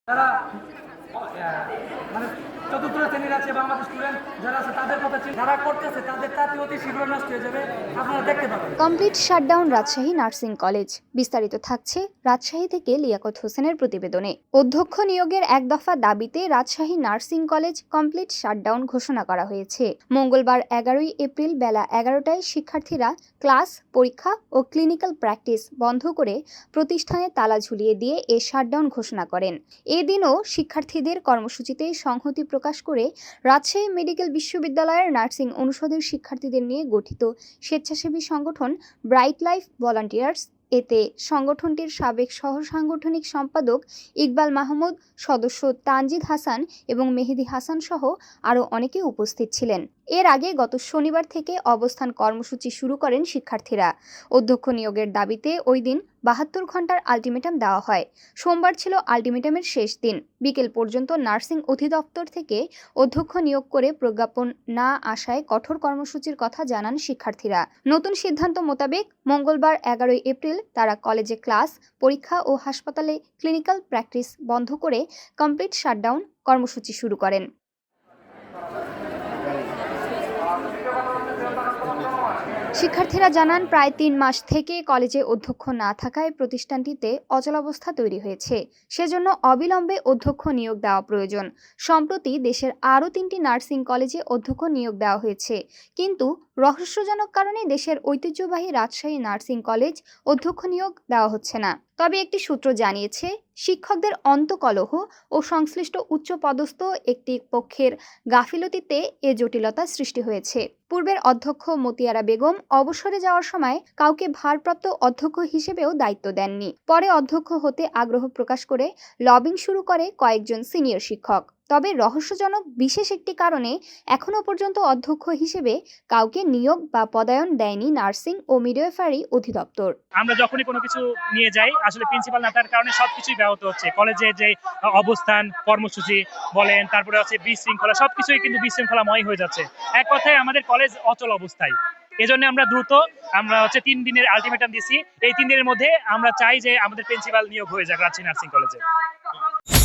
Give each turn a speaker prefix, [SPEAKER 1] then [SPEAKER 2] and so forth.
[SPEAKER 1] যারা মানে চতুর্থ শ্রেণীর আছে বাংলাদেশ স্টুডেন্ট যারা আছে তাদের কথা যারা করতেছে তাদের তাতে অতি শীঘ্র নষ্ট হয়ে যাবে, আপনারা দেখতে পাবেন।
[SPEAKER 2] Complete shutdown Rajshahi nursing college. বিস্তারিত থাকছে রাজশাহী থেকে লিয়াকত হোসেনের প্রতিবেদনে। অধ্যক্ষ নিয়োগের এক দফা দাবিতে Rajshahi nursing college complete shutdown ঘোষণা করা হয়েছে। মঙ্গলবার 11 এপ্রিল বেলা 11টায় শিক্ষার্থীরা ক্লাস, পরীক্ষা ও ক্লিনিক্যাল প্র্যাকটিস বন্ধ করে প্রতিষ্ঠানে তালা ঝুলিয়ে দিয়ে এ শাটডাউন ঘোষণা করেন। এদিনও শিক্ষার্থীদের কর্মসূচিতে সংহতি প্রকাশ করে রাজশাহী মেডিকেল বিশ্ববিদ্যালয়ের নার্সিং অনুষদের শিক্ষার্থীদের নিয়ে গঠিত স্বেচ্ছাসেবী সংগঠন ব্রাইট লাইফ ভলান্টিয়ার্স, এতে সংগঠনটির সাবেক সহ সাংগঠনিক সম্পাদক ইকবাল মাহমুদ, সদস্য তানজিদ হাসান এবং মেহেদি হাসান সহ আরও অনেকে উপস্থিত ছিলেন। এর আগে গত শনিবার থেকে অবস্থান কর্মসূচি শুরু করেন শিক্ষার্থীরা। অধ্যক্ষ নিয়োগের দাবিতে ওই দিন 72 ঘন্টার আলটিমেটাম দেওয়া হয়। সোমবার ছিল আলটিমেটামের শেষ দিন। বিকেল পর্যন্ত নার্সিং অধিদপ্তর থেকে অধ্যক্ষ নিয়োগ করে প্রজ্ঞাপন না আসায় কঠোর কর্মসূচির কথা জানান শিক্ষার্থীরা। নতুন সিদ্ধান্ত মোতাবেক মঙ্গলবার 11 এপ্রিল তারা কলেজে ক্লাস, পরীক্ষা ও হাসপাতালে ক্লিনিক্যাল প্র্যাকটিস বন্ধ করে কমপ্লিট শাটডাউন কর্মসূচি শুরু করেন। শিক্ষার্থীরা জানান, প্রায় 3 মাস থেকে কলেজে অধ্যক্ষ না থাকায় প্রতিষ্ঠানটিতে অচলাবস্থা তৈরি হয়েছে। সেজন্য অবিলম্বে অধ্যক্ষ নিয়োগ দেওয়া প্রয়োজন। সম্প্রতি দেশের আরও 3টি নার্সিং কলেজে অধ্যক্ষ নিয়োগ দেওয়া হয়েছে, কিন্তু রহস্যজনক কারণে দেশের ঐতিহ্যবাহী রাজশাহী নার্সিং কলেজ অধ্যক্ষ নিয়োগ দেওয়া হচ্ছে না। তবে একটি সূত্র জানিয়েছে, শিক্ষকদের অন্তকলহ ও সংশ্লিষ্ট উচ্চপদস্থ একটি পক্ষের গাফিলতিতে এ জটিলতা সৃষ্টি হয়েছে। পূর্বের অধ্যক্ষ মতিয়ারা বেগম অবসরে যাওয়ার সময় কাউকে ভারপ্রাপ্ত অধ্যক্ষ হিসেবেও দায়িত্ব দেননি। পরে অধ্যক্ষ হতে আগ্রহ প্রকাশ করে লবিং শুরু করে কয়েকজন সিনিয়র শিক্ষক। তবে রহস্যজনক বিশেষ একটি কারণে এখনও পর্যন্ত অধ্যক্ষ হিসেবে কাউকে নিয়োগ বা পদায়ন দেয়নি নার্সিং ও মিডওয়াইফারি অধিদপ্তর।
[SPEAKER 3] আমরা যখনই কোনো কিছু নিয়ে যাই, আসলে প্রিন্সিপাল না থাকার কারণে সবকিছুই ব্যাহত হচ্ছে। কলেজে যে অবস্থান কর্মসূচি বলেন, তারপরে হচ্ছে বিশৃঙ্খলা, সবকিছুই কিন্তু বিশৃঙ্খলাময় হয়ে যাচ্ছে। এক কথায় আমাদের কলেজ অচল অবস্থায়। এজন্য আমরা 3 দিনের আলটিমেটাম দিছি। এই 3 দিনের মধ্যে আমরা চাই যে আমাদের প্রিন্সিপাল নিয়োগ হয়ে যাক রাজশাহী নার্সিং কলেজে।